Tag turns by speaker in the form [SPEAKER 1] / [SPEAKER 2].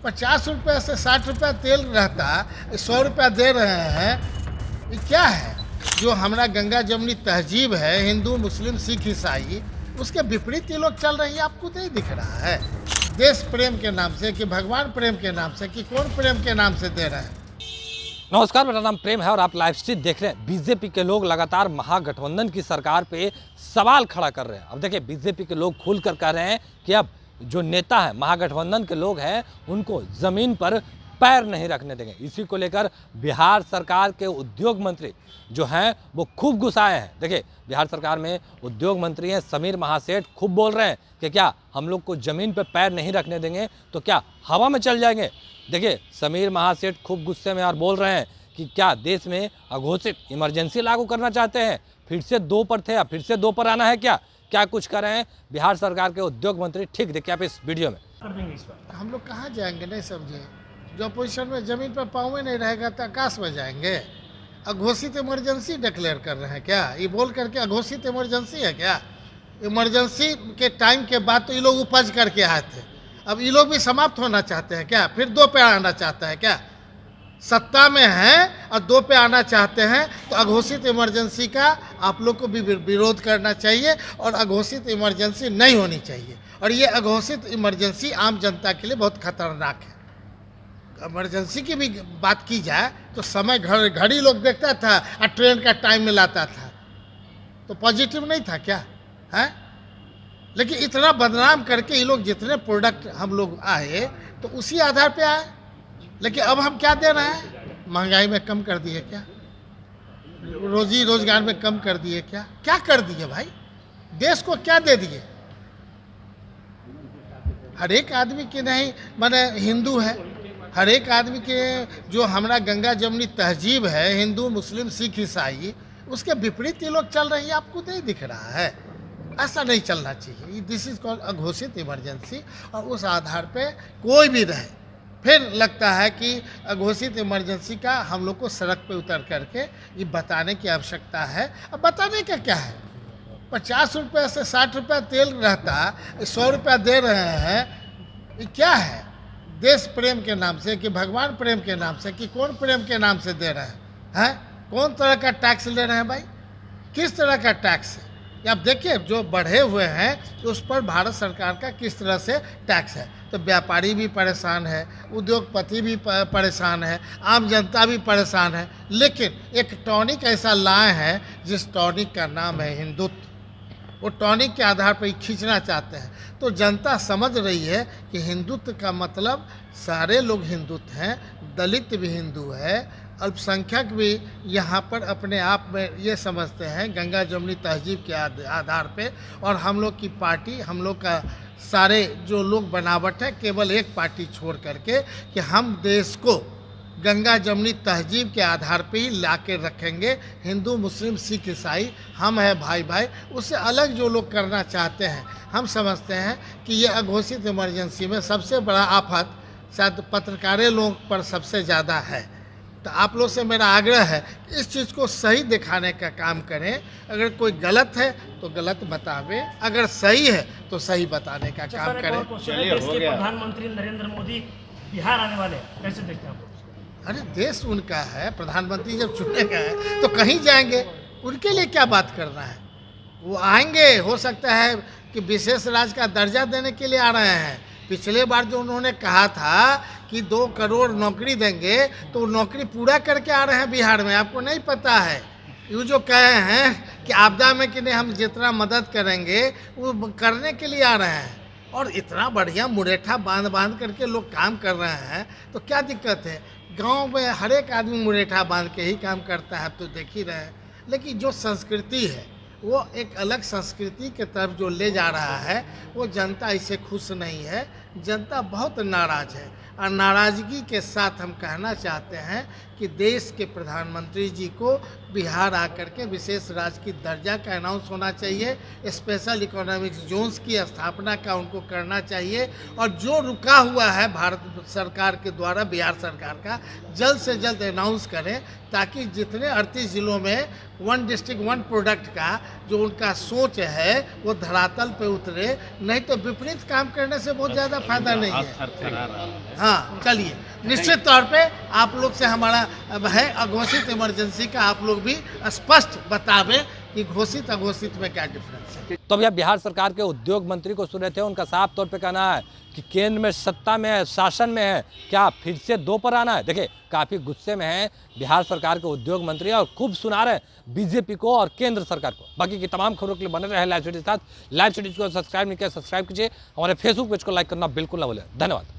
[SPEAKER 1] 50 रुपये से 60 रुपया तेल रहता, 100 रुपया दे रहे हैं। ये क्या है? जो हमारा गंगा जमुनी तहजीब है, हिंदू मुस्लिम सिख ईसाई, उसके विपरीत ये लोग चल रहे हैं। आपको नहीं दिख रहा है? देश प्रेम के नाम से कि भगवान प्रेम के नाम से कि कौन प्रेम के नाम से दे रहे हैं?
[SPEAKER 2] नमस्कार, मेरा नाम प्रेम है और आप लाइव स्ट्रीम देख रहे हैं। बीजेपी के लोग लगातार महागठबंधन की सरकार पे सवाल खड़ा कर रहे हैं। अब देखिए, बीजेपी के लोग खुलकर कह रहे हैं कि अब जो नेता है, महागठबंधन के लोग हैं, उनको जमीन पर पैर नहीं रखने देंगे। इसी को लेकर बिहार सरकार के उद्योग मंत्री जो हैं वो खूब गुस्साए हैं। देखिए, बिहार सरकार में उद्योग मंत्री हैं समीर महासेठ, खूब बोल रहे हैं कि क्या हम लोग को ज़मीन पर पैर नहीं रखने देंगे तो क्या हवा में चल जाएंगे। देखिए, समीर महासेठ खूब गुस्से में और बोल रहे हैं कि क्या देश में अघोषित इमरजेंसी लागू करना चाहते हैं? फिर से 2 पर थे, अब फिर से 2 पर आना है क्या? क्या कुछ कर रहे हैं बिहार सरकार के उद्योग मंत्री, ठीक देखिए आप इस वीडियो में।
[SPEAKER 1] हम लोग कहाँ जाएंगे? नहीं समझे। जो अपोजिशन में जमीन पर पाँव ही नहीं रहेगा तो आकाश में जाएंगे। अघोषित इमरजेंसी डिक्लेयर कर रहे हैं क्या? ये बोल करके अघोषित इमरजेंसी है क्या? इमरजेंसी के टाइम के बाद तो ये लोग उपज करके आए थे, अब ये लोग भी समाप्त होना चाहते हैं क्या? फिर 2 पे आना चाहता है क्या? सत्ता में हैं और 2 पे आना चाहते हैं तो अघोषित इमरजेंसी का आप लोग को भी विरोध करना चाहिए और अघोषित इमरजेंसी नहीं होनी चाहिए। और ये अघोषित इमरजेंसी आम जनता के लिए बहुत खतरनाक है। इमरजेंसी की भी बात की जाए तो समय घड़ी लोग देखता था और ट्रेन का टाइम मिलाता था, तो पॉजिटिव नहीं था क्या है? लेकिन इतना बदनाम करके ये लोग जितने प्रोडक्ट हम लोग आए तो उसी आधार पे आए। लेकिन अब हम क्या दे रहे हैं? महंगाई में कम कर दिए क्या? रोजी रोजगार में कम कर दिए क्या? क्या कर दिए भाई? देश को क्या दे दिए? हर एक आदमी के नहीं माने हिंदू है, हर एक आदमी के जो हमारा गंगा जमुनी तहजीब है, हिंदू मुस्लिम सिख ईसाई, उसके विपरीत ये लोग चल रहे हैं। आपको नहीं दिख रहा है? ऐसा नहीं चलना चाहिए। दिस इज कॉल्ड अघोषित इमरजेंसी। और उस आधार पे कोई भी रहे, फिर लगता है कि अघोषित इमरजेंसी का हम लोग को सड़क पे उतर करके ये बताने की आवश्यकता है। अब बताने का क्या है? 50 रुपये से 60 रुपया तेल रहता, 100 रुपया दे रहे हैं। ये क्या है? देश प्रेम के नाम से कि भगवान प्रेम के नाम से कि कौन प्रेम के नाम से दे रहे हैं? कौन तरह का टैक्स ले रहे हैं भाई? किस तरह का टैक्स है? आप देखिए, जो बढ़े हुए हैं तो उस पर भारत सरकार का किस तरह से टैक्स है। तो व्यापारी भी परेशान है, उद्योगपति भी परेशान है, आम जनता भी परेशान है। लेकिन एक टॉनिक ऐसा लाए हैं जिस टॉनिक का नाम है हिंदुत्व। वो टॉनिक के आधार पर ही खींचना चाहते हैं। तो जनता समझ रही है कि हिंदुत्व का मतलब सारे लोग हिंदुत्व हैं, दलित भी हिंदू है, अल्पसंख्यक भी यहाँ पर अपने आप में ये समझते हैं गंगा जमुनी तहजीब के आधार पे। और हम लोग की पार्टी, हम लोग का सारे जो लोग बनावट है, केवल एक पार्टी छोड़ करके कि हम देश को गंगा जमुनी तहजीब के आधार पे ही ला के रखेंगे। हिंदू मुस्लिम सिख ईसाई हम हैं भाई भाई। उससे अलग जो लोग करना चाहते हैं, हम समझते हैं कि ये अघोषित इमरजेंसी में सबसे बड़ा आफत शायद पत्रकारें लोग पर सबसे ज़्यादा है। तो आप लोग से मेरा आग्रह है कि इस चीज़ को सही दिखाने का काम करें। अगर कोई गलत है तो गलत बतावे, अगर सही है तो सही बताने का काम करें।
[SPEAKER 3] देश के प्रधानमंत्री नरेंद्र मोदी बिहार आने वाले, कैसे देखते हैं आप?
[SPEAKER 1] अरे देश उनका है, प्रधानमंत्री जब चुने गए हैं तो कहीं जाएंगे, उनके लिए क्या बात करना है? वो आएंगे, हो सकता है कि विशेष राज्य का दर्जा देने के लिए आ रहे हैं। पिछले बार जो उन्होंने कहा था कि 2 करोड़ नौकरी देंगे तो नौकरी पूरा करके आ रहे हैं बिहार में। आपको नहीं पता है? ये जो कहे हैं कि आपदा में कि नहीं हम जितना मदद करेंगे वो करने के लिए आ रहे हैं। और इतना बढ़िया मुरेठा बांध करके लोग काम कर रहे हैं तो क्या दिक्कत है? गांव में हर एक आदमी मुरेठा बांध के ही काम करता है, तो देख ही रहे हैं। लेकिन जो संस्कृति है वो एक अलग संस्कृति के तरफ जो ले जा रहा है, वो जनता इससे खुश नहीं है। जनता बहुत नाराज़ है और नाराज़गी के साथ हम कहना चाहते हैं कि देश के प्रधानमंत्री जी को बिहार आकर के विशेष राज्य की दर्जा का अनाउंस होना चाहिए, स्पेशल इकोनॉमिक जोन्स की स्थापना का उनको करना चाहिए। और जो रुका हुआ है भारत सरकार के द्वारा, बिहार सरकार का, जल्द से जल्द अनाउंस करें ताकि जितने 38 जिलों में वन डिस्ट्रिक्ट वन प्रोडक्ट का जो उनका सोच है वो धरातल पे उतरे, नहीं तो विपरीत काम करने से बहुत ज़्यादा फायदा नहीं है। हाँ चलिए, निश्चित तौर पे आप लोग से हमारा है अघोषित इमरजेंसी का आप लोग भी स्पष्ट बतावें कि घोषित अघोषित में क्या डिफरेंस है।
[SPEAKER 2] तो अभी आप बिहार सरकार के उद्योग मंत्री को सुन रहे थे, उनका साफ तौर पे कहना है कि केंद्र में सत्ता में है, शासन में है, क्या फिर से 2 पर आना है। देखिए काफ़ी गुस्से में है बिहार सरकार के उद्योग मंत्री और खूब सुना रहे हैं बीजेपी को और केंद्र सरकार को। बाकी की तमाम खबरों के लिए बने रहे लाइव सिटी के साथ। लाइव सिटी को सब्सक्राइब नहीं किया, सब्सक्राइब कीजिए। हमारे फेसबुक पेज को लाइक करना बिल्कुल ना भूलें। धन्यवाद।